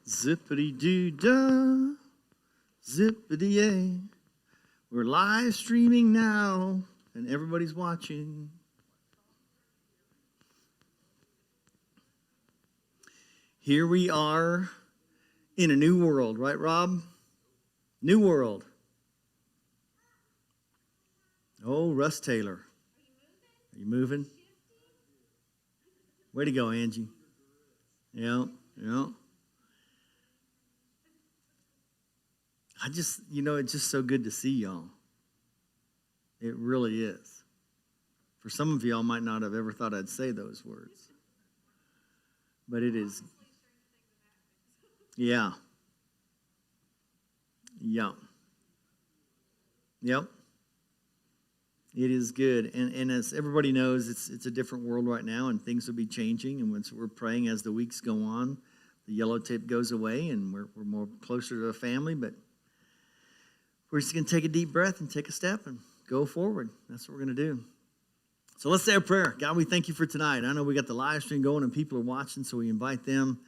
Zippity-doo-dah, zippity-yay. We're live streaming now, and everybody's watching. Here we are in a new world, right, Rob? New world. Oh, Russ Taylor. Are you moving? Way to go, Angie. Yeah. It's just so good to see y'all. It really is. For some of y'all might not have ever thought I'd say those words. But it is. Yeah. Yep. It is good. And as everybody knows, it's a different world right now, and things will be changing. And once we're praying as the weeks go on, the yellow tape goes away, and we're more closer to a family. But we're just going to take a deep breath and take a step and go forward. That's what we're going to do. So let's say a prayer. God, we thank you for tonight. I know we got the live stream going and people are watching, so we invite them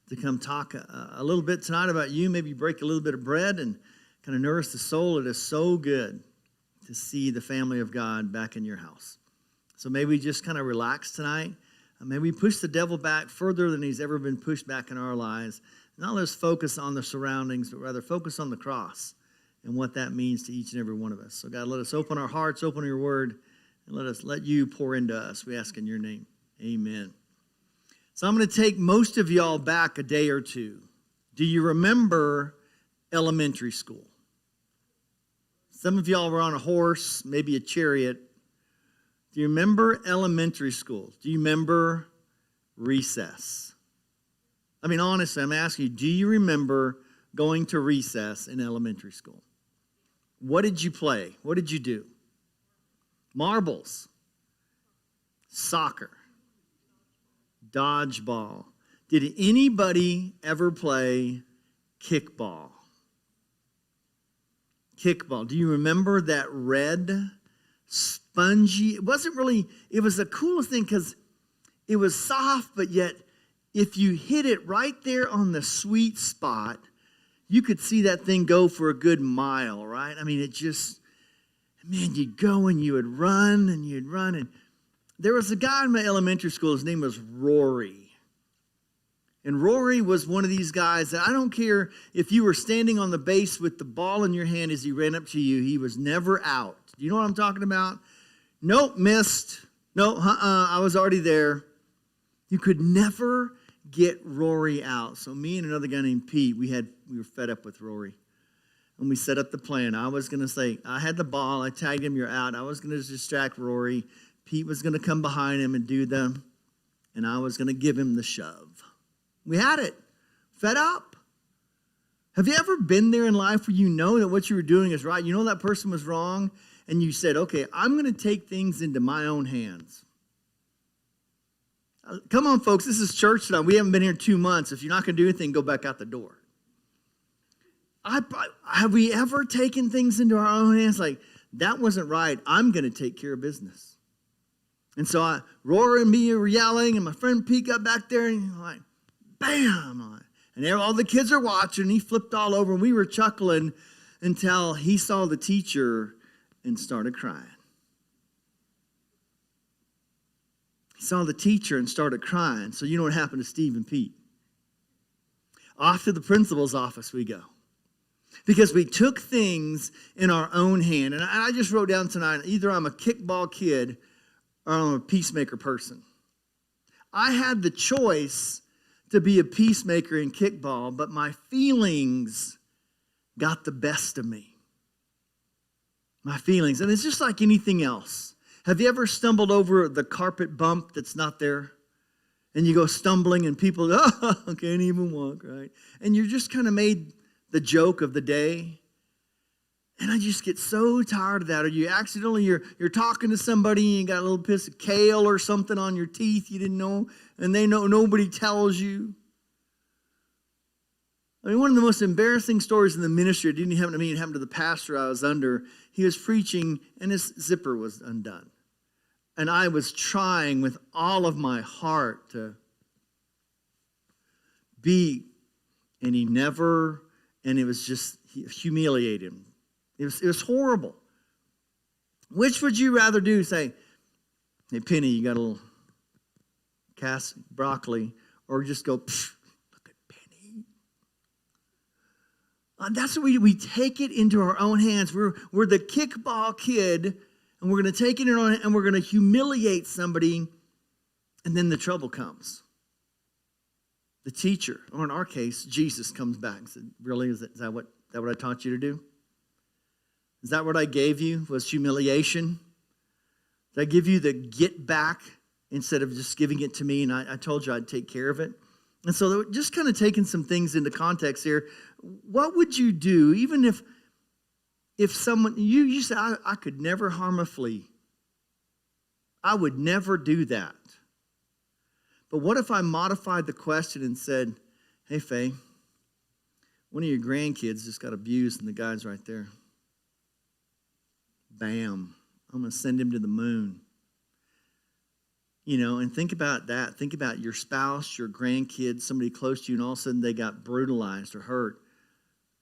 to come talk a little bit tonight about you. Maybe break a little bit of bread and kind of nourish the soul. It is so good to see the family of God back in your house. So maybe we just kind of relax tonight. Maybe we push the devil back further than he's ever been pushed back in our lives. Not let us focus on the surroundings, but rather focus on the cross and what that means to each and every one of us. So God, let us open our hearts, open your word, and let you pour into us. We ask in your name. Amen. So I'm going to take most of y'all back a day or two. Do you remember elementary school? Some of y'all were on a horse, maybe a chariot. Do you remember elementary school? Do you remember recess? I mean, honestly, I'm asking you, do you remember going to recess in elementary school? What did you play? What did you do? Marbles, soccer, dodgeball. Did anybody ever play kickball? Kickball. Do you remember that red, spongy? It was the coolest thing because it was soft, but yet if you hit it right there on the sweet spot, you could see that thing go for a good mile, right? I mean, you'd go and you would run and you'd run. And there was a guy in my elementary school, his name was Rory. And Rory was one of these guys that I don't care if you were standing on the base with the ball in your hand as he ran up to you, he was never out. Do you know what I'm talking about? Nope, missed. No, I was already there. You could never get Rory out. So me and another guy named Pete, we were fed up with Rory. And we set up the plan. I was going to say, I had the ball. I tagged him, you're out. I was going to distract Rory. Pete was going to come behind him and do them. And I was going to give him the shove. We had it. Fed up. Have you ever been there in life where you know that what you were doing is right? You know that person was wrong. And you said, okay, I'm going to take things into my own hands. Come on, folks. This is church tonight. We haven't been here 2 months. If you're not going to do anything, go back out the door. Have we ever taken things into our own hands? Like, that wasn't right. I'm going to take care of business. And so Rory and me were yelling, and my friend Pete got back there, and like, bam! And all the kids are watching, and he flipped all over, and we were chuckling until he saw the teacher and started crying. He saw the teacher and started crying. So you know what happened to Steve and Pete? Off to the principal's office we go. Because we took things in our own hand. And I just wrote down tonight, either I'm a kickball kid or I'm a peacemaker person. I had the choice to be a peacemaker in kickball, but my feelings got the best of me. My feelings. And it's just like anything else. Have you ever stumbled over the carpet bump that's not there? And you go stumbling and people, can't even walk, right? And you're just kind of made the joke of the day. And I just get so tired of that. Or you accidentally, you're talking to somebody and you got a little piece of kale or something on your teeth you didn't know. And they know nobody tells you. I mean, one of the most embarrassing stories in the ministry, it didn't happen to me, it happened to the pastor I was under. He was preaching and his zipper was undone. And I was trying with all of my heart to be And it was just humiliated him. It was horrible. Which would you rather do? Say, hey, Penny, you got a little broccoli, or just go, look at Penny. That's what we take it into our own hands. We're the kickball kid, and we're going to take it in our own hands, and we're going to humiliate somebody, and then the trouble comes. The teacher, or in our case, Jesus comes back and said, really, is that what I taught you to do? Is that what I gave you, was humiliation? Did I give you the get back instead of just giving it to me, and I told you I'd take care of it? And so just kind of taking some things into context here. What would you do even if someone, you say, I could never harm a flea. I would never do that. But what if I modified the question and said, hey, Faye, one of your grandkids just got abused and the guy's right there. Bam. I'm going to send him to the moon. And think about that. Think about your spouse, your grandkids, somebody close to you, and all of a sudden they got brutalized or hurt.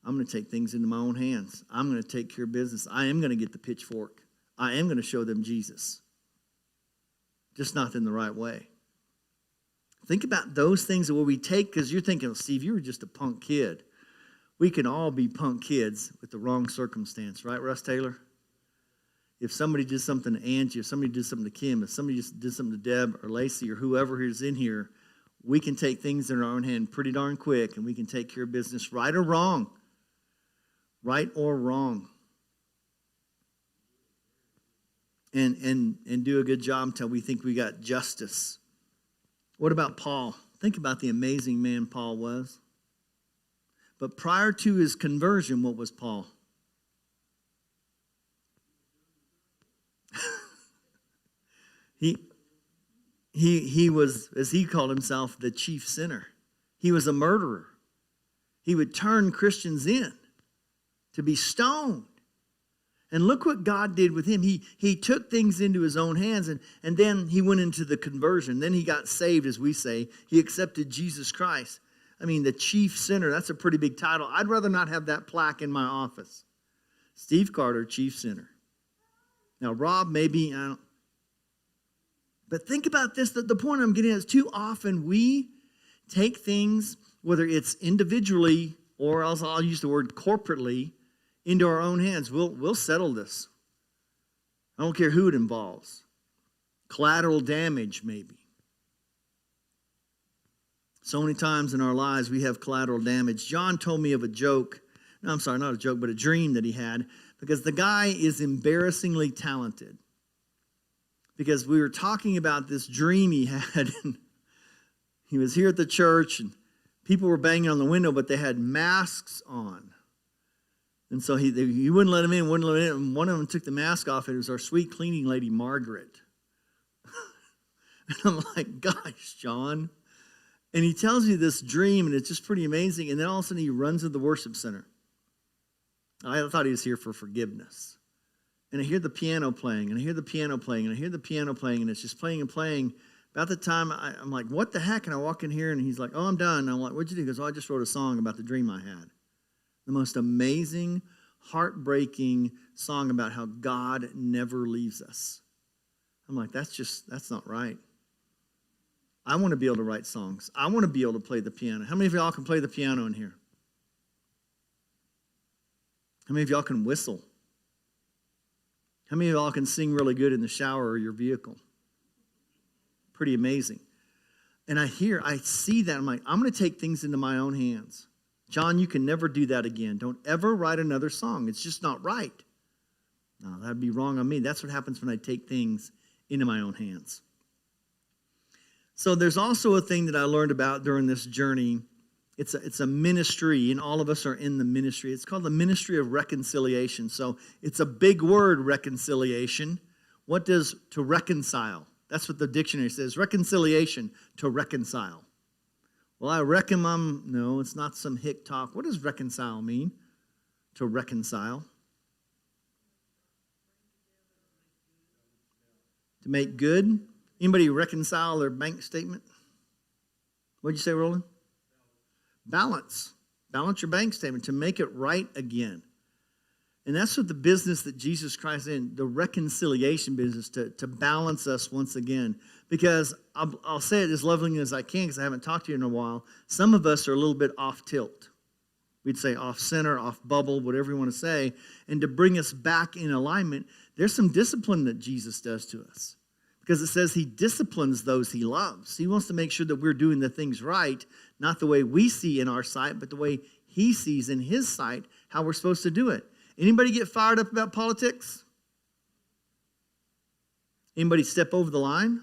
I'm going to take things into my own hands. I'm going to take care of business. I am going to get the pitchfork. I am going to show them Jesus. Just not in the right way. Think about those things that we take, because you're thinking, Steve, you were just a punk kid. We can all be punk kids with the wrong circumstance, right, Russ Taylor? If somebody did something to Angie, if somebody did something to Kim, if somebody just did something to Deb or Lacey or whoever is in here, we can take things in our own hand pretty darn quick, and we can take care of business, right or wrong. Right or wrong. And do a good job until we think we got justice. What about Paul? Think about the amazing man Paul was. But prior to his conversion, what was Paul? He was, as he called himself, the chief sinner. He was a murderer. He would turn Christians in to be stoned. And look what God did with him. He took things into his own hands, and then he went into the conversion. Then he got saved, as we say. He accepted Jesus Christ. I mean, the chief sinner, that's a pretty big title. I'd rather not have that plaque in my office. Steve Carter, chief sinner. Now, Rob, maybe, I don't. But think about this. The point I'm getting at is too often we take things, whether it's individually or else I'll use the word corporately, into our own hands. We'll settle this. I don't care who it involves. Collateral damage, maybe. So many times in our lives we have collateral damage. John told me of a joke. No, I'm sorry, not a joke, but a dream that he had. Because the guy is embarrassingly talented. Because we were talking about this dream he had. And he was here at the church, and people were banging on the window, but they had masks on. And so he wouldn't let him in, And one of them took the mask off, and it was our sweet cleaning lady, Margaret. And I'm like, gosh, John. And he tells you this dream, and it's just pretty amazing. And then all of a sudden, he runs to the worship center. I thought he was here for forgiveness. And I hear the piano playing, and I hear the piano playing, and I hear the piano playing, and it's just playing and playing. About the time, I'm like, what the heck? And I walk in here, and he's like, oh, I'm done. And I'm like, what'd you do? He goes, oh, I just wrote a song about the dream I had. The most amazing, heartbreaking song about how God never leaves us. I'm like, that's not right. I want to be able to write songs. I want to be able to play the piano. How many of y'all can play the piano in here? How many of y'all can whistle? How many of y'all can sing really good in the shower or your vehicle? Pretty amazing. And I see that. I'm like, I'm going to take things into my own hands. John, you can never do that again. Don't ever write another song. It's just not right. No, that'd be wrong on me. That's what happens when I take things into my own hands. So there's also a thing that I learned about during this journey. It's a ministry, and all of us are in the ministry. It's called the ministry of reconciliation. So it's a big word, reconciliation. What does to reconcile? That's what the dictionary says. Reconciliation, to reconcile. Well, I reckon no, it's not some hick talk. What does reconcile mean? To reconcile. To make good. Anybody reconcile their bank statement? What'd you say, Roland? Balance. Balance your bank statement to make it right again. And that's what the business that Jesus Christ is in, the reconciliation business, to balance us once again. Because I'll say it as lovingly as I can because I haven't talked to you in a while. Some of us are a little bit off tilt. We'd say off center, off bubble, whatever you want to say. And to bring us back in alignment, there's some discipline that Jesus does to us. Because it says he disciplines those he loves. He wants to make sure that we're doing the things right, not the way we see in our sight, but the way he sees in his sight how we're supposed to do it. Anybody get fired up about politics? Anybody step over the line?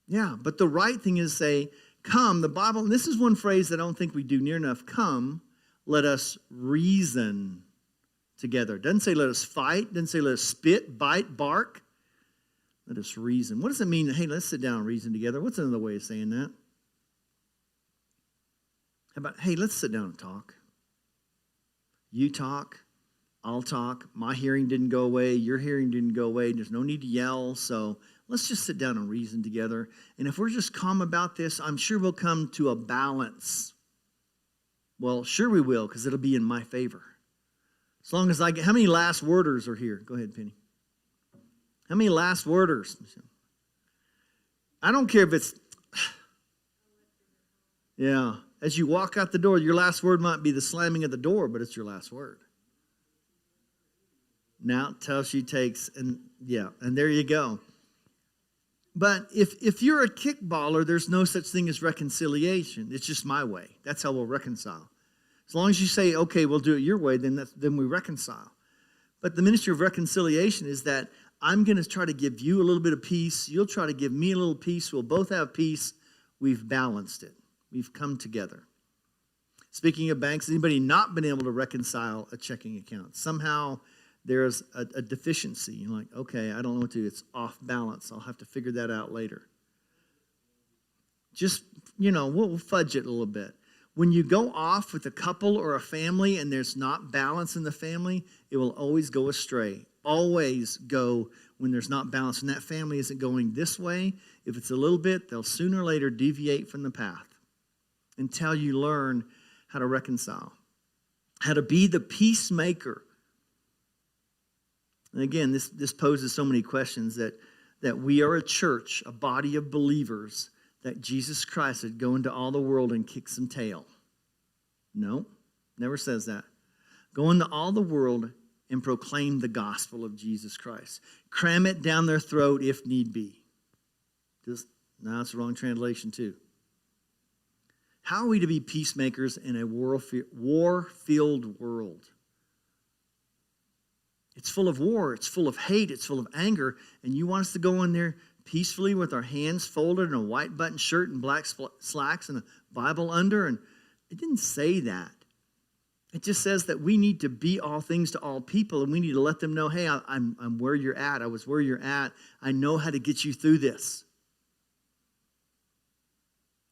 Yeah, but the right thing is say, come, the Bible, and this is one phrase that I don't think we do near enough. Come, let us reason together. It doesn't say let us fight. It doesn't say let us spit, bite, bark. Let us reason. What does it mean? Hey, let's sit down and reason together. What's another way of saying that? How about, hey, let's sit down and talk. You talk, I'll talk. My hearing didn't go away. Your hearing didn't go away. There's no need to yell. So let's just sit down and reason together. And if we're just calm about this, I'm sure we'll come to a balance. Well, sure we will, because it'll be in my favor. As long as I get, how many last worders are here? Go ahead, Penny. How many last worders? I don't care if it's, yeah. As you walk out the door, your last word might be the slamming of the door, but it's your last word. Now, till she takes, and there you go. But if you're a kickballer, there's no such thing as reconciliation. It's just my way. That's how we'll reconcile. As long as you say, okay, we'll do it your way, then we reconcile. But the ministry of reconciliation is that I'm going to try to give you a little bit of peace. You'll try to give me a little peace. We'll both have peace. We've balanced it. We've come together. Speaking of banks, anybody not been able to reconcile a checking account? Somehow there's a deficiency. You're like, okay, I don't know what to do. It's off balance. I'll have to figure that out later. Just, we'll fudge it a little bit. When you go off with a couple or a family and there's not balance in the family, it will always go astray. Always go when there's not balance. And that family isn't going this way. If it's a little bit, they'll sooner or later deviate from the path until you learn how to reconcile, how to be the peacemaker. And again, this poses so many questions that we are a church, a body of believers, that Jesus Christ would go into all the world and kick some tail. No, never says that. Go into all the world and proclaim the gospel of Jesus Christ. Cram it down their throat if need be. No, that's the wrong translation too. How are we to be peacemakers in a war-filled world? It's full of war. It's full of hate. It's full of anger. And you want us to go in there peacefully with our hands folded and a white button shirt and black slacks and a Bible under? And it didn't say that. It just says that we need to be all things to all people, and we need to let them know, hey, I'm where you're at. I was where you're at. I know how to get you through this.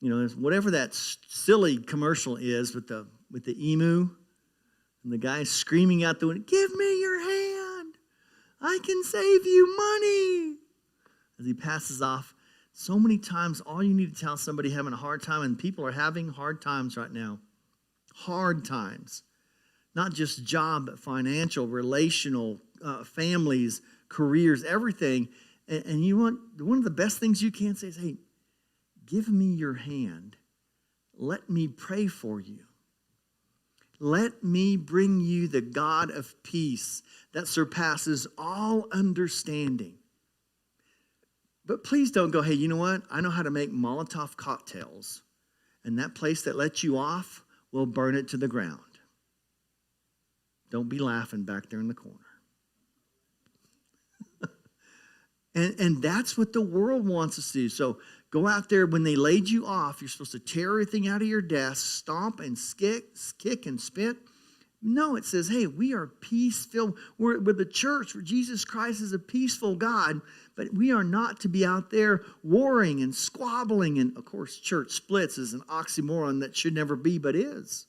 There's whatever that silly commercial is with the emu and the guy screaming out the window, give me your hand. I can save you money. As he passes off, so many times all you need to tell somebody having a hard time, and people are having hard times right now. Hard times. Not just job, but financial, relational, families, careers, everything. And you want, one of the best things you can say is, hey, give me your hand. Let me pray for you. Let me bring you the God of peace that surpasses all understanding. But please don't go, hey, you know what? I know how to make Molotov cocktails. And that place that lets you off will burn it to the ground. Don't be laughing back there in the corner. And that's what the world wants us to do. So go out there. When they laid you off, you're supposed to tear everything out of your desk, stomp and kick and spit. No, it says, hey, we are peace-filled. We're the church where Jesus Christ is a peaceful God, but we are not to be out there warring and squabbling. And, of course, church splits is an oxymoron that should never be, but is.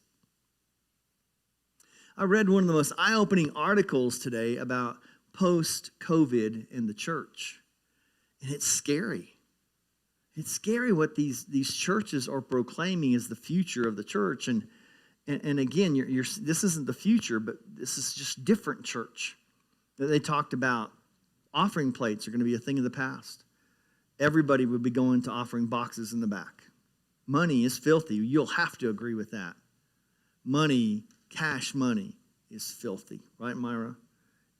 I read one of the most eye-opening articles today about post-COVID in the church, and it's scary. It's scary what these churches are proclaiming as the future of the church. And again, this isn't the future, but this is just different church. They talked about offering plates are going to be a thing of the past. Everybody would be going to offering boxes in the back. Money is filthy. You'll have to agree with that. Money, cash money, is filthy. Right, Myra?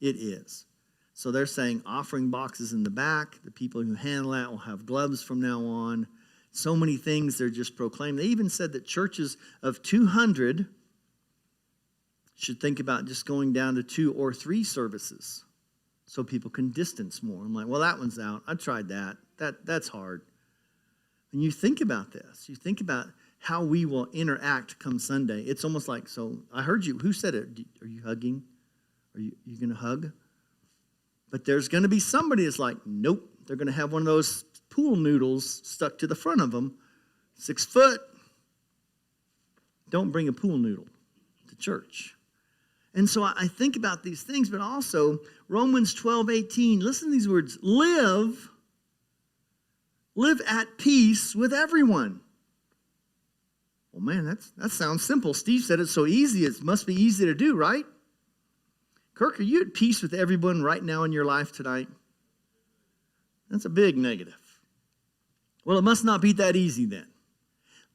It is. So they're saying offering boxes in the back. The people who handle that will have gloves from now on. So many things they're just proclaiming. They even said that churches of 200 should think about just going down to 2 or 3 services so people can distance more. I'm like, well, that one's out. I tried that. That's hard. When you think about this, you think about how we will interact come Sunday. It's almost like, so I heard you. Who said it? Are you hugging? Are you going to hug? But there's going to be somebody that's like, nope. They're going to have one of those pool noodles stuck to the front of them. 6 foot. Don't bring a pool noodle to church. And so I think about these things, but also Romans 12:18. Listen to these words. Live at peace with everyone. Well, man, that sounds simple. Steve said it's so easy. It must be easy to do, right? Kirk, are you at peace with everyone right now in your life tonight? That's a big negative. Well, it must not be that easy then.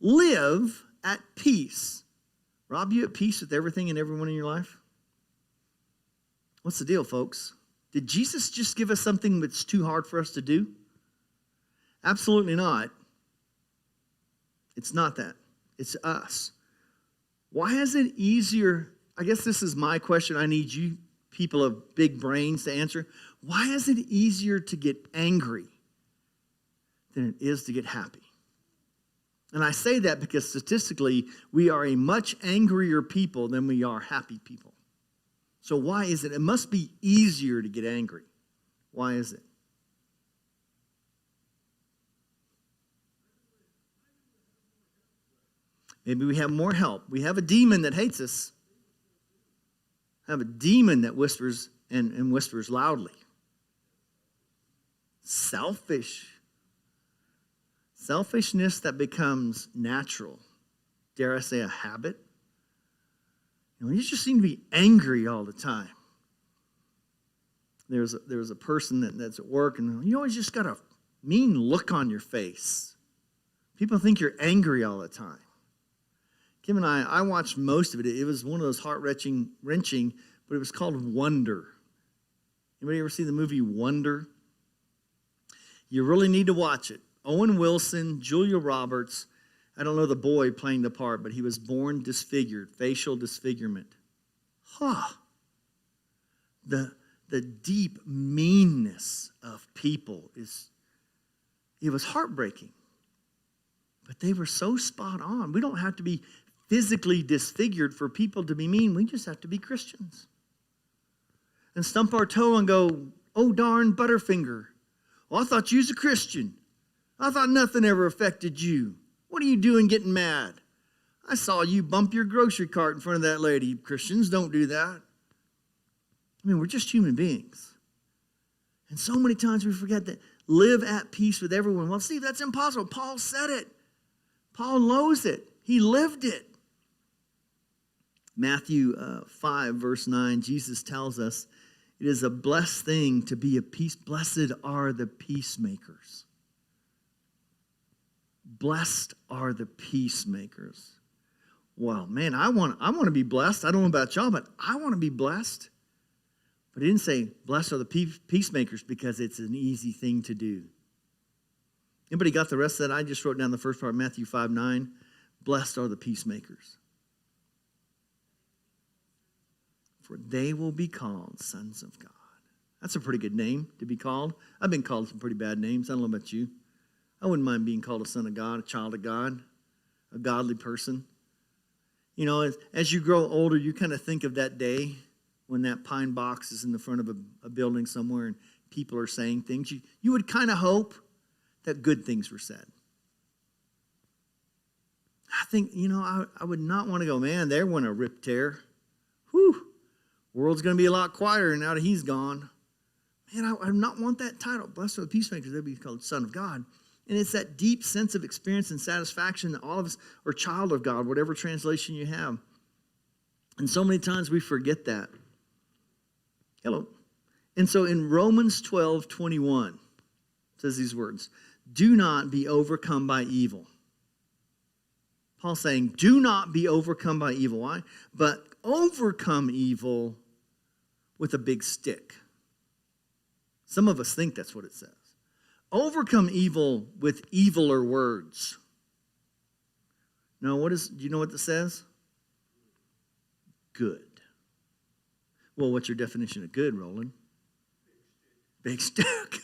Live at peace. Rob, you at peace with everything and everyone in your life? What's the deal, folks? Did Jesus just give us something that's too hard for us to do? Absolutely not. It's not that. It's us. Why is it easier? I guess this is my question. I need you people of big brains to answer. Why is it easier to get angry than it is to get happy? And I say that because statistically, we are a much angrier people than we are happy people. So why is it? It must be easier to get angry. Why is it? Maybe we have more help. We have a demon that hates us. Have a demon that whispers and whispers loudly. Selfishness that becomes natural. Dare I say a habit? You just seem to be angry all the time. There was a person that's at work, and you always just got a mean look on your face. People think you're angry all the time. Kim and I watched most of it. It was one of those heart-wrenching, but it was called Wonder. Anybody ever see the movie Wonder? You really need to watch it. Owen Wilson, Julia Roberts. I don't know the boy playing the part, but he was born disfigured, facial disfigurement. The deep meanness of people it was heartbreaking. But they were so spot on. We don't have to be physically disfigured for people to be mean. We just have to be Christians. And stump our toe and go, oh, darn Butterfinger. Well, I thought you was a Christian. I thought nothing ever affected you. What are you doing getting mad? I saw you bump your grocery cart in front of that lady. Christians don't do that. I mean, we're just human beings. And so many times we forget that live at peace with everyone. Well, Steve, that's impossible. Paul said it. Paul knows it. He lived it. Matthew 5, verse 9, Jesus tells us, it is a blessed thing to be at peace. Blessed are the peacemakers. Blessed are the peacemakers. Well, man, I want to be blessed. I don't know about y'all, but I want to be blessed. But he didn't say, blessed are the peacemakers because it's an easy thing to do. Anybody got the rest of that? I just wrote down the first part, Matthew 5, 9. Blessed are the peacemakers, for they will be called sons of God. That's a pretty good name to be called. I've been called some pretty bad names. I don't know about you. I wouldn't mind being called a son of God, a child of God, a godly person. You know, as you grow older, you kind of think of that day when that pine box is in the front of a building somewhere and people are saying things. You would kind of hope that good things were said. I think, I would not want to go, man, there went a rip tear. Whew, world's going to be a lot quieter now that he's gone. Man, I would not want that title. Blessed are the peacemakers, they'll be called Son of God. And it's that deep sense of experience and satisfaction that all of us are child of God, whatever translation you have. And so many times we forget that. Hello. And so in Romans 12:21, it says these words, do not be overcome by evil. Paul's saying, do not be overcome by evil. Why? But overcome evil with a big stick. Some of us think that's what it says. Overcome evil with eviler words. No, do you know what this says? Good. Well, what's your definition of good, Roland? Big stick.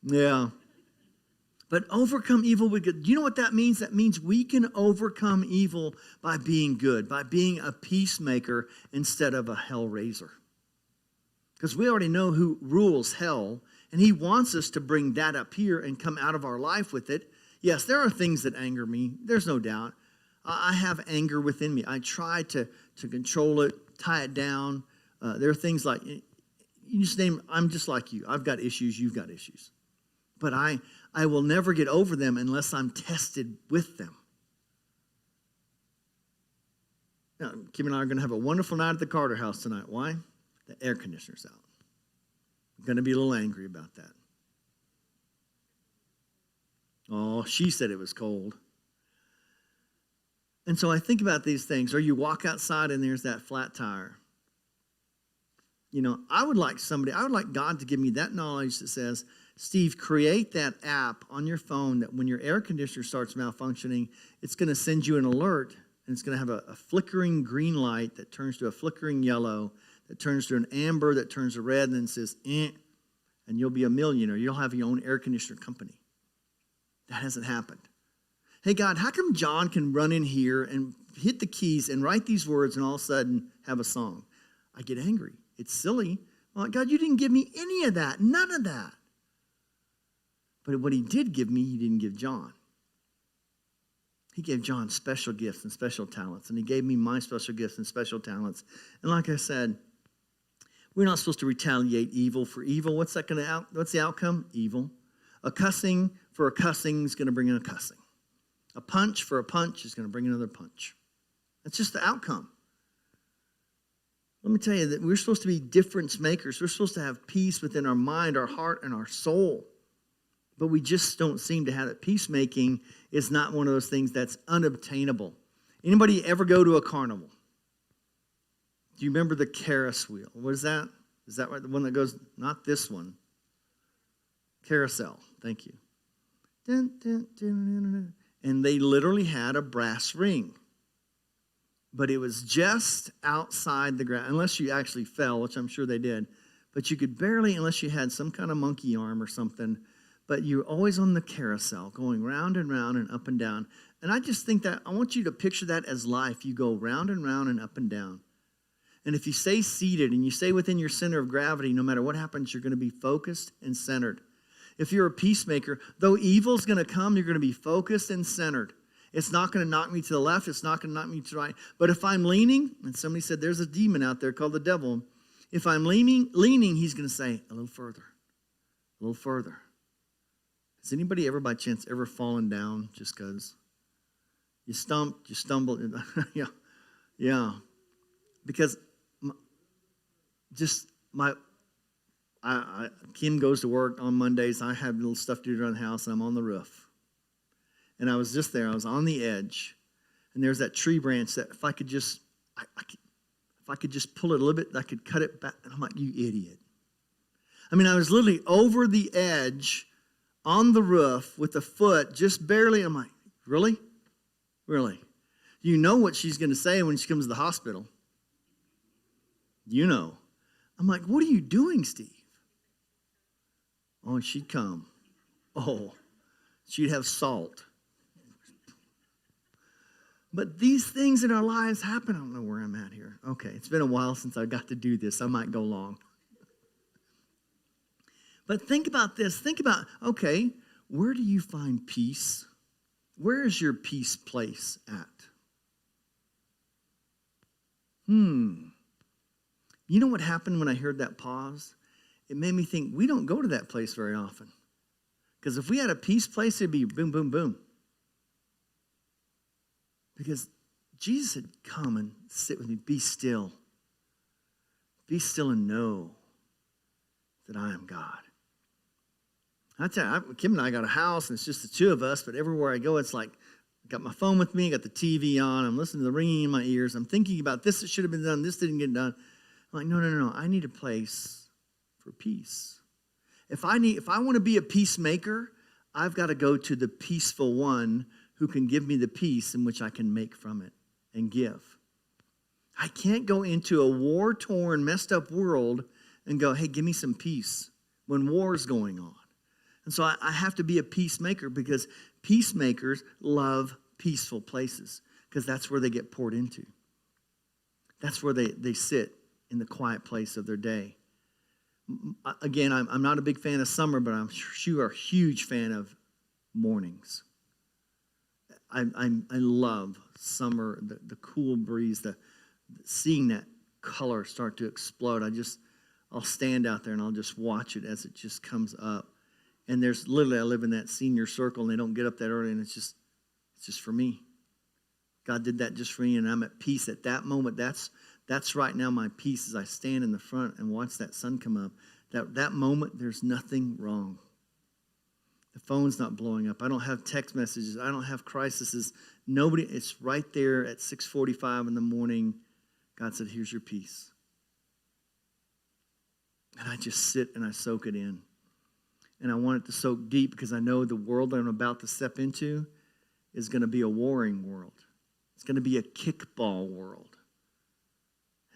Yeah. But overcome evil with good. Do you know what that means? That means we can overcome evil by being good, by being a peacemaker instead of a hell raiser. Because we already know who rules hell, and he wants us to bring that up here and come out of our life with it. Yes, there are things that anger me. There's no doubt. I have anger within me. I try to control it, tie it down. There are things like, you just name, I'm just like you. I've got issues, you've got issues. But I will never get over them unless I'm tested with them. Now, Kim and I are going to have a wonderful night at the Carter house tonight. Why? The air conditioner's out. I'm going to be a little angry about that. Oh, she said it was cold. And so I think about these things. Or you walk outside and there's that flat tire. You know, I would like God to give me that knowledge that says, Steve, create that app on your phone that when your air conditioner starts malfunctioning, it's going to send you an alert, and it's going to have a flickering green light that turns to a flickering yellow, that turns to an amber, that turns to red, and then says, and you'll be a millionaire. You'll have your own air conditioner company. That hasn't happened. Hey, God, how come John can run in here and hit the keys and write these words and all of a sudden have a song? I get angry. It's silly. I'm like, God, you didn't give me any of that, none of that. But what he did give me, he didn't give John. He gave John special gifts and special talents, and he gave me my special gifts and special talents. And like I said, we're not supposed to retaliate evil for evil. What's the outcome? Evil. A cussing for a cussing is going to bring in a cussing. A punch for a punch is going to bring another punch. That's just the outcome. Let me tell you that we're supposed to be difference makers. We're supposed to have peace within our mind, our heart, and our soul. But we just don't seem to have it. Peacemaking is not one of those things that's unobtainable. Anybody ever go to a carnival? Do you remember the Carousel wheel? What is that? Is that right? The one that goes, not this one. Carousel. Thank you. Dun, dun, dun, dun, dun. And they literally had a brass ring. But it was just outside the ground, unless you actually fell, which I'm sure they did. But you could barely, unless you had some kind of monkey arm or something. But you're always on the carousel, going round and up and down. And I just think that, I want you to picture that as life. You go round and up and down. And if you stay seated and you stay within your center of gravity, no matter what happens, you're going to be focused and centered. If you're a peacemaker, though evil's going to come, you're going to be focused and centered. It's not going to knock me to the left. It's not going to knock me to the right. But if I'm leaning, and somebody said there's a demon out there called the devil. If I'm leaning, he's going to say, a little further, a little further. Has anybody ever by chance ever fallen down just because you stumbled? Yeah. Because Kim goes to work on Mondays. I have little stuff to do around the house, and I'm on the roof. And I was just there. I was on the edge, and there's that tree branch that if I could just pull it a little bit, I could cut it back. And I'm like, you idiot. I mean, I was literally over the edge on the roof with a foot just barely. I'm like, really? Really? You know what she's going to say when she comes to the hospital. You know. I'm like, what are you doing, Steve? Oh, she'd come. Oh, she'd have salt. But these things in our lives happen. I don't know where I'm at here. Okay, it's been a while since I got to do this. I might go long. But think about this. Okay, where do you find peace? Where is your peace place at? You know what happened when I heard that pause? it made me think we don't go to that place very often. Because if we had a peace place, it'd be boom, boom, boom. Because Jesus had come and sit with me, be still. Be still and know that I am God. I tell you, Kim and I got a house, and it's just the two of us, but everywhere I go, it's like, I got my phone with me, I got the TV on, I'm listening to the ringing in my ears, I'm thinking about this that should have been done, this didn't get done. I'm like, no, I need a place for peace. If I want to be a peacemaker, I've got to go to the peaceful one who can give me the peace in which I can make from it and give. I can't go into a war-torn, messed up world and go, hey, give me some peace when war is going on. And so I have to be a peacemaker because peacemakers love peaceful places because that's where they get poured into. That's where they sit in the quiet place of their day. Again, I'm not a big fan of summer, but I'm sure you're a huge fan of mornings. I love summer, the cool breeze, seeing that color start to explode. I'll stand out there and I'll just watch it as it just comes up. And there's literally, I live in that senior circle and they don't get up that early, and it's just for me. God did that just for me, and I'm at peace at that moment. That's right now my peace as I stand in the front and watch that sun come up. That moment, there's nothing wrong. The phone's not blowing up. I don't have text messages. I don't have crises. Nobody, it's right there at 6:45 in the morning. God said, here's your peace. And I just sit and I soak it in. And I want it to soak deep because I know the world that I'm about to step into is going to be a warring world. It's going to be a kickball world.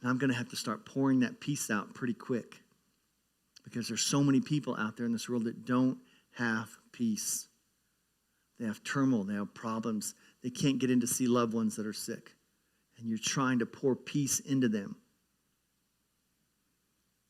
And I'm going to have to start pouring that peace out pretty quick because there's so many people out there in this world that don't have peace. They have turmoil. They have problems. They can't get in to see loved ones that are sick. And you're trying to pour peace into them.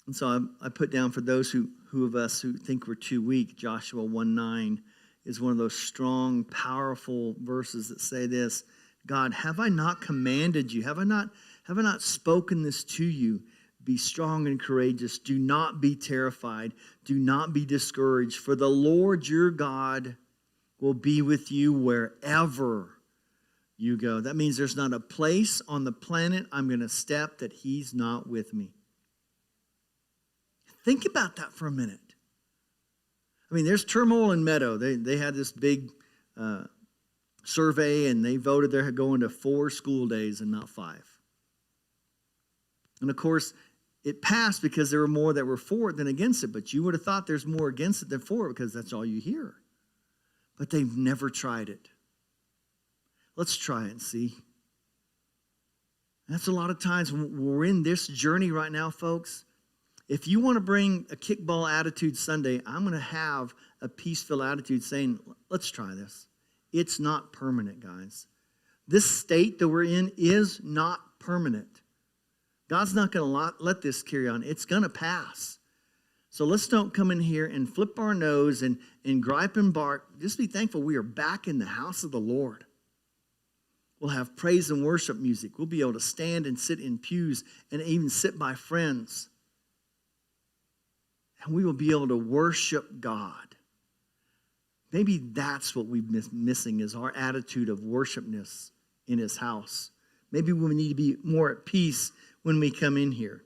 And so I put down for those who of us who think we're too weak, Joshua 1:9 is one of those strong, powerful verses that say this: God, have I not commanded you? Have I not spoken this to you? Be strong and courageous. Do not be terrified. Do not be discouraged. For the Lord your God will be with you wherever you go. That means there's not a place on the planet I'm going to step that he's not with me. Think about that for a minute. I mean, there's turmoil in Meadow. They had this big survey, and they voted they're going to 4 school days and not 5. And of course, it passed because there were more that were for it than against it. But you would have thought there's more against it than for it because that's all you hear. But they've never tried it. Let's try it and see. That's a lot of times when we're in this journey right now, folks. If you want to bring a kickball attitude Sunday, I'm going to have a peaceful attitude saying, let's try this. It's not permanent, guys. This state that we're in is not permanent. God's not going to let this carry on. It's going to pass. So let's don't come in here and flip our nose and gripe and bark. Just be thankful we are back in the house of the Lord. We'll have praise and worship music. We'll be able to stand and sit in pews and even sit by friends. And we will be able to worship God. Maybe that's what we've been missing is our attitude of worshipness in his house. Maybe we need to be more at peace when we come in here.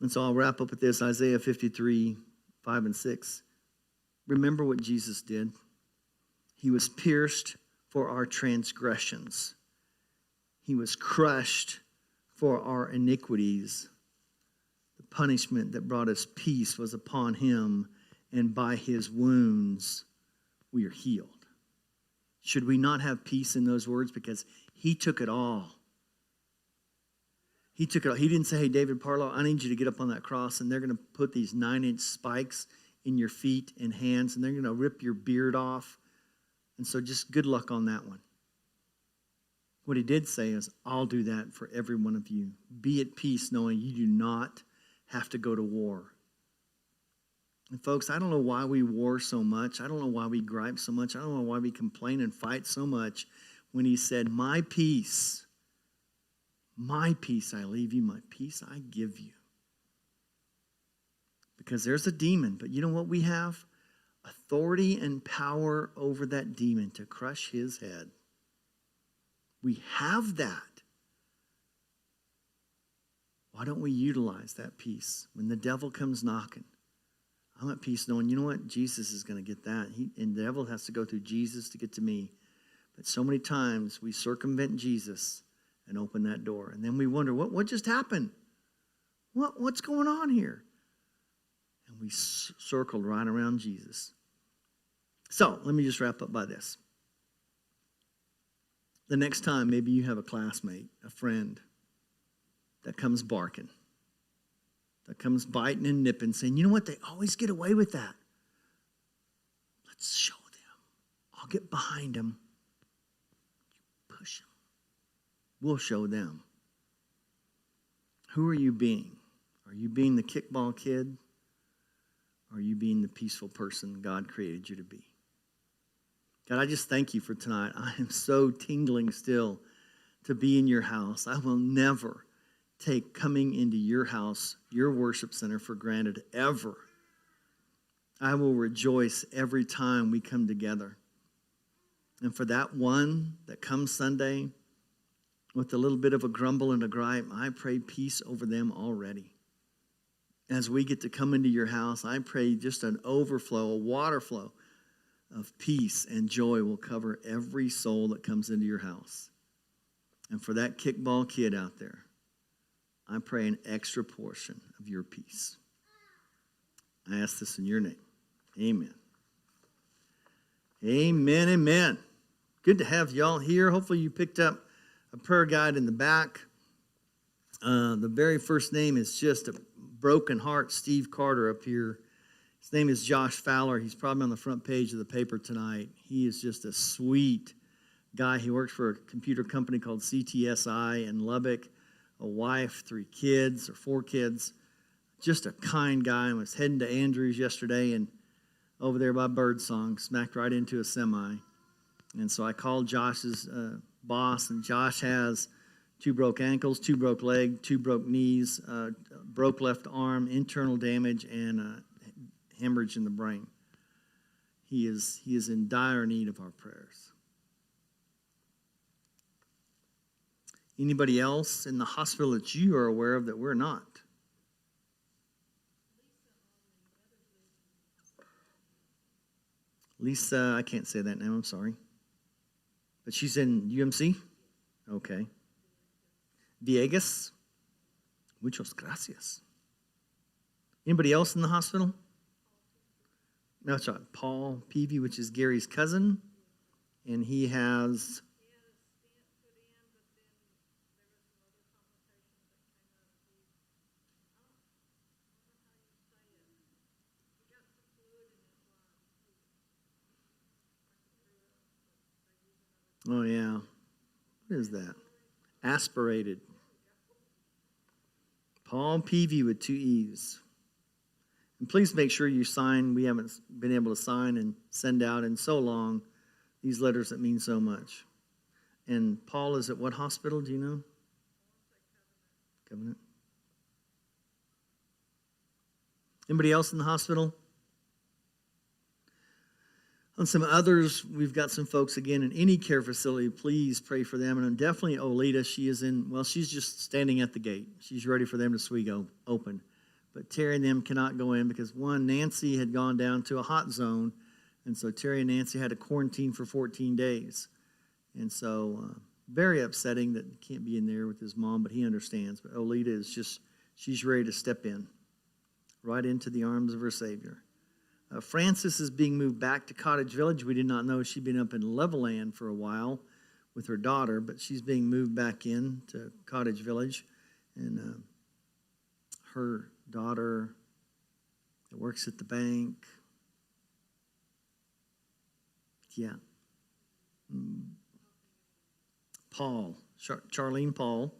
And so I'll wrap up with this, Isaiah 53, 5 and 6. Remember what Jesus did. He was pierced for our transgressions. He was crushed for our iniquities. The punishment that brought us peace was upon him, and by his wounds we are healed. Should we not have peace in those words? Because he took it all. He took it all. He didn't say, hey, David Parlow, I need you to get up on that cross, and they're going to put these 9-inch spikes in your feet and hands, and they're going to rip your beard off. And so just good luck on that one. What he did say is, I'll do that for every one of you. Be at peace knowing you do not have to go to war. And folks, I don't know why we war so much. I don't know why we gripe so much. I don't know why we complain and fight so much when he said, my peace I leave you, my peace I give you. because there's a demon. But you know what we have? Authority and power over that demon to crush his head. We have that. Why don't we utilize that peace? When the devil comes knocking, I'm at peace knowing, you know what? Jesus is going to get that. And the devil has to go through Jesus to get to me. But so many times we circumvent Jesus and open that door. And then we wonder, what just happened? What's going on here? And we circled right around Jesus. So let me just wrap up by this. The next time maybe you have a classmate, a friend, that comes barking, that comes biting and nipping, saying, you know what, they always get away with that. Let's show them. I'll get behind them. You push them. We'll show them. Who are you being? Are you being the kickball kid? Or are you being the peaceful person God created you to be? God, I just thank you for tonight. I am so tingling still to be in your house. I will never take coming into your house, your worship center, for granted, ever. I will rejoice every time we come together. And for that one that comes Sunday with a little bit of a grumble and a gripe, I pray peace over them already. As we get to come into your house, I pray just an overflow, a water flow of peace and joy will cover every soul that comes into your house. And for that kickball kid out there, I pray an extra portion of your peace. I ask this in your name. Amen. Amen, amen. Good to have y'all here. Hopefully you picked up a prayer guide in the back. The very first name is just a broken heart Steve Carter up here. His name is Josh Fowler. He's probably on the front page of the paper tonight. He is just a sweet guy. He works for a computer company called CTSI in Lubbock. A wife, 3 kids or 4 kids. Just a kind guy. I was heading to Andrews yesterday and over there by Birdsong, smacked right into a semi. And so I called Josh's boss, and Josh has 2 broke ankles, 2 broke legs, 2 broke knees, broke left arm, internal damage, and hemorrhage in the brain. He is in dire need of our prayers. Anybody else in the hospital that you are aware of that we're not? Lisa, I can't say that name, I'm sorry. But she's in UMC? Okay. Viegas? Muchas gracias. Anybody else in the hospital? No, that's right. Paul Peavy, which is Gary's cousin. And he has... Oh, yeah. What is that? Aspirated. Paul Peavy with 2 E's. And please make sure you sign. We haven't been able to sign and send out in so long these letters that mean so much. And Paul is at what hospital? Do you know? Covenant. Anybody else in the hospital? On some others, we've got some folks, again, in any care facility. Please pray for them. And definitely Olita, she is in, well, she's just standing at the gate. She's ready for them to swing open. But Terry and them cannot go in because, one, Nancy had gone down to a hot zone. And so Terry and Nancy had to quarantine for 14 days. And so very upsetting that he can't be in there with his mom, but he understands. But Olita is just, she's ready to step in, right into the arms of her Savior. Frances is being moved back to Cottage Village. We did not know she'd been up in Levelland for a while with her daughter, but she's being moved back in to Cottage Village. And her daughter that works at the bank, Paul, Charlene Paul,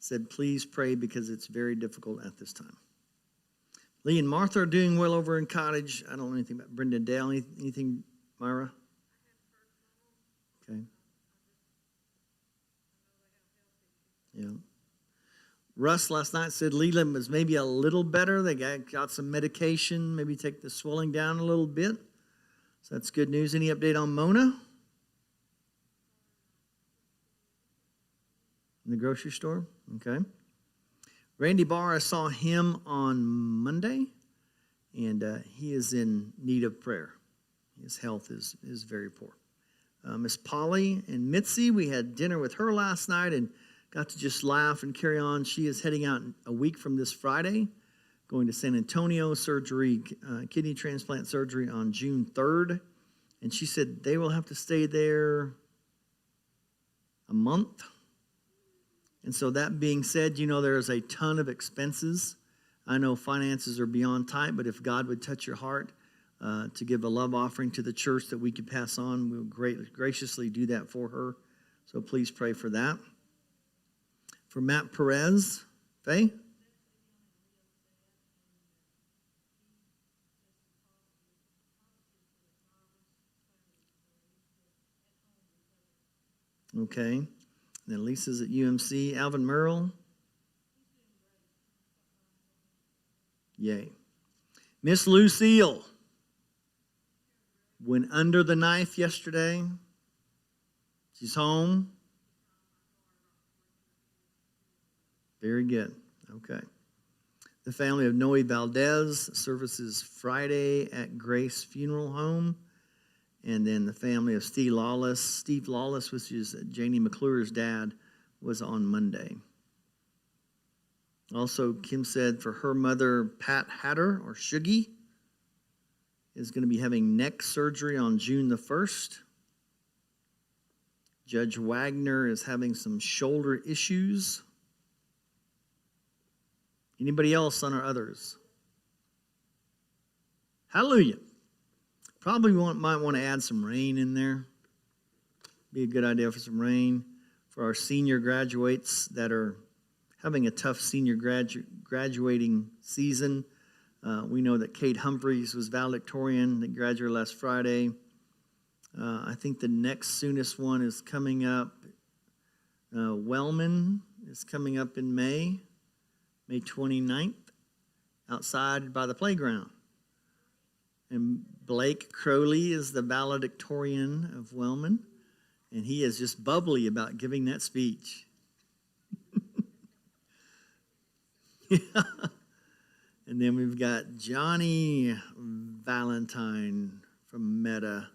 said, please pray because it's very difficult at this time. Lee and Martha are doing well over in Cottage. I don't know anything about Brenda and Dale. Anything, Myra? Okay. Yeah. Russ last night said Leland was maybe a little better. They got some medication, maybe take the swelling down a little bit. So that's good news. Any update on Mona? In the grocery store? Okay. Randy Barr, I saw him on Monday, and he is in need of prayer. His health is very poor. Miss Polly and Mitzi, we had dinner with her last night and got to just laugh and carry on. She is heading out a week from this Friday, going to San Antonio, surgery, kidney transplant surgery on June 3rd. And she said they will have to stay there a month. And so that being said, there is a ton of expenses. I know finances are beyond tight, but if God would touch your heart to give a love offering to the church that we could pass on, we'll graciously do that for her. So please pray for that. For Matt Perez, Faye? Okay. And then Lisa's at UMC. Alvin Merrill? Yay. Miss Lucille went under the knife yesterday. She's home. Very good. Okay. The family of Noe Valdez, services Friday at Grace Funeral Home. And then the family of Steve Lawless, which is Janie McClure's dad, was on Monday. Also, Kim said for her mother, Pat Hatter, or Shuggy, is going to be having neck surgery on June the 1st. Judge Wagner is having some shoulder issues. Anybody else on our others? Hallelujah. Probably might want to add some rain in there. Be a good idea for some rain. For our senior graduates that are having a tough senior graduating season. We know that Kate Humphreys was valedictorian that graduated last Friday. I think the next soonest one is coming up. Wellman is coming up in May 29th, outside by the playground. And Blake Crowley is the valedictorian of Wellman, and he is just bubbly about giving that speech. Yeah. And then we've got Johnny Valentine from Meta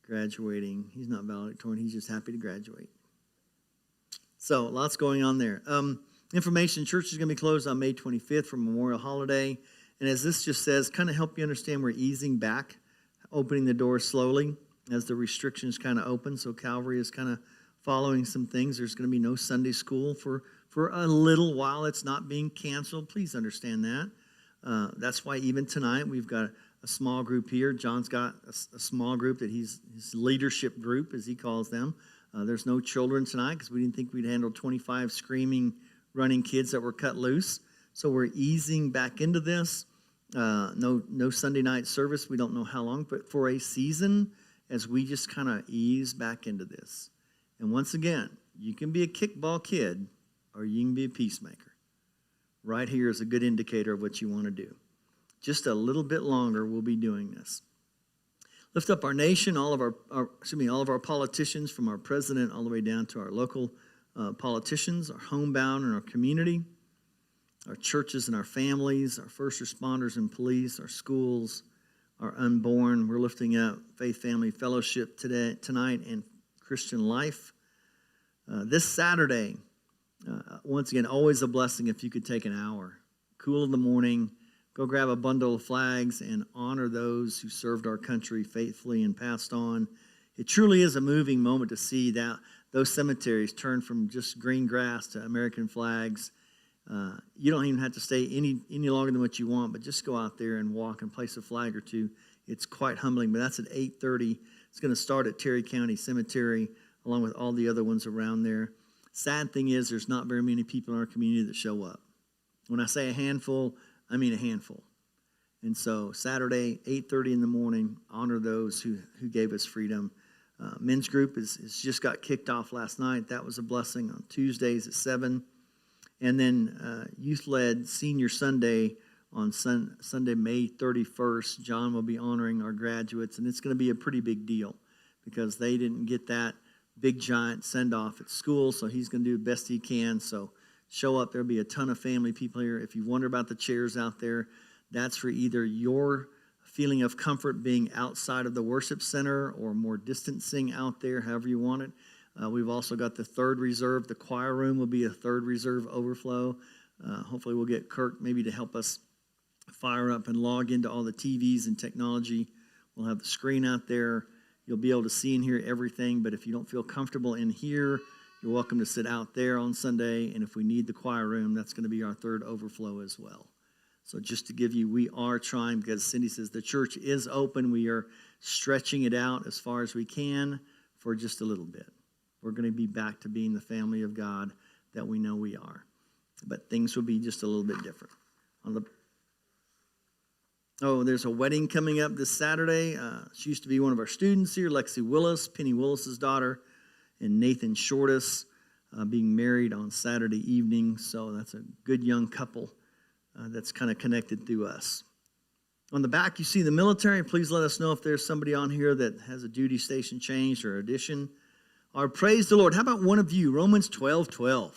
graduating. He's not valedictorian, he's just happy to graduate. So lots going on there. Information, church is going to be closed on May 25th for Memorial Holiday. And as this just says, kind of help you understand we're easing back, opening the doors slowly as the restrictions kind of open. So Calvary is kind of following some things. There's going to be no Sunday school for a little while. It's not being canceled. Please understand that. That's why even tonight we've got a small group here. John's got a small group that his leadership group, as he calls them. There's no children tonight because we didn't think we'd handle 25 screaming, running kids that were cut loose. So we're easing back into this. No Sunday night service. We don't know how long, but for a season, as we just kind of ease back into this. And once again, you can be a kickball kid or you can be a peacemaker. Right here is a good indicator of what you want to do. Just a little bit longer, we'll be doing this. Lift up our nation, all of our politicians, from our president all the way down to our local politicians, our homebound and our community, our churches and our families, our first responders and police, our schools, our unborn. We're lifting up Faith Family Fellowship tonight, and Christian Life. This Saturday, once again, always a blessing if you could take an hour. Cool in the morning, go grab a bundle of flags and honor those who served our country faithfully and passed on. It truly is a moving moment to see that those cemeteries turn from just green grass to American flags. You don't even have to stay any longer than what you want, but just go out there and walk and place a flag or two. It's quite humbling, but that's at 8:30. It's going to start at Terry County Cemetery, along with all the other ones around there. Sad thing is there's not very many people in our community that show up. When I say a handful, I mean a handful. And so Saturday, 8:30 in the morning, honor those who gave us freedom. Men's group is just got kicked off last night. That was a blessing. On Tuesdays at 7. And then youth-led Senior Sunday on Sunday, May 31st. John will be honoring our graduates, and it's going to be a pretty big deal because they didn't get that big giant send-off at school, so he's going to do the best he can. So show up. There'll be a ton of family people here. If you wonder about the chairs out there, that's for either your feeling of comfort being outside of the worship center or more distancing out there, however you want it. We've also got the third reserve. The choir room will be a third reserve overflow. Hopefully we'll get Kirk maybe to help us fire up and log into all the TVs and technology. We'll have the screen out there. You'll be able to see and hear everything, but if you don't feel comfortable in here, you're welcome to sit out there on Sunday, and if we need the choir room, that's going to be our third overflow as well. So just to give you, we are trying, because Cindy says the church is open. We are stretching it out as far as we can for just a little bit. We're going to be back to being the family of God that we know we are. But things will be just a little bit different. There's a wedding coming up this Saturday. She used to be one of our students here, Lexi Willis, Penny Willis's daughter, and Nathan Shortus being married on Saturday evening. So that's a good young couple that's kind of connected through us. On the back, you see the military. Please let us know if there's somebody on here that has a duty station change or addition. Or praise the Lord. How about one of you? Romans 12:12.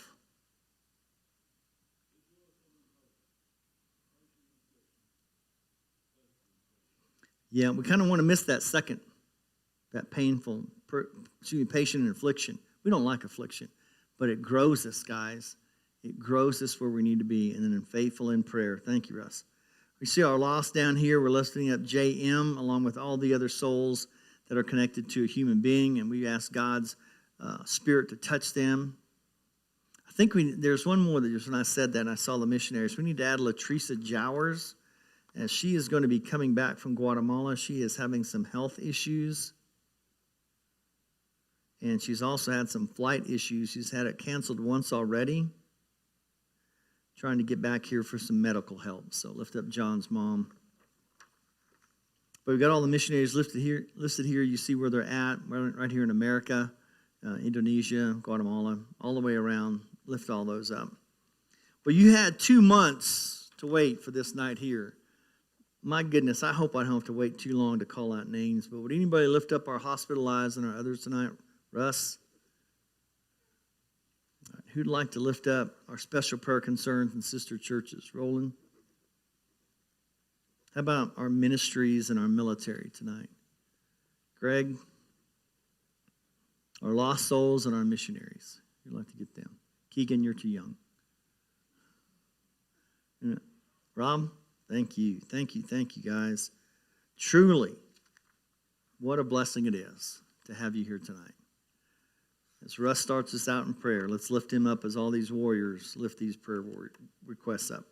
Yeah, we kind of want to miss that second, that patient affliction. We don't like affliction, but it grows us, guys. It grows us where we need to be, and then faithful in prayer. Thank you, Russ. We see our lost down here. We're lifting up J.M. along with all the other souls that are connected to a human being, and we ask God's Spirit to touch them. I think there's one more that just when I said that and I saw the missionaries. We need to add Latrice Jowers, as she is going to be coming back from Guatemala. She is having some health issues, and she's also had some flight issues. She's had it canceled once already, trying to get back here for some medical help. So lift up John's mom. But we've got all the missionaries listed here. You see where they're at, right here in America, Indonesia, Guatemala, all the way around. Lift all those up. But you had 2 months to wait for this night here. My goodness, I hope I don't have to wait too long to call out names. But would anybody lift up our hospitalized and our others tonight? Russ? All right. Who'd like to lift up our special prayer concerns and sister churches? Roland? How about our ministries and our military tonight? Greg? Our lost souls and our missionaries. You'd like to get them. Keegan, you're too young. Yeah. Rob? Thank you, guys. Truly, what a blessing it is to have you here tonight. As Russ starts us out in prayer, let's lift him up as all these warriors lift these prayer requests up.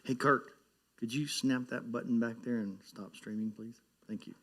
Hey, Kurt, could you snap that button back there and stop streaming, please? Thank you.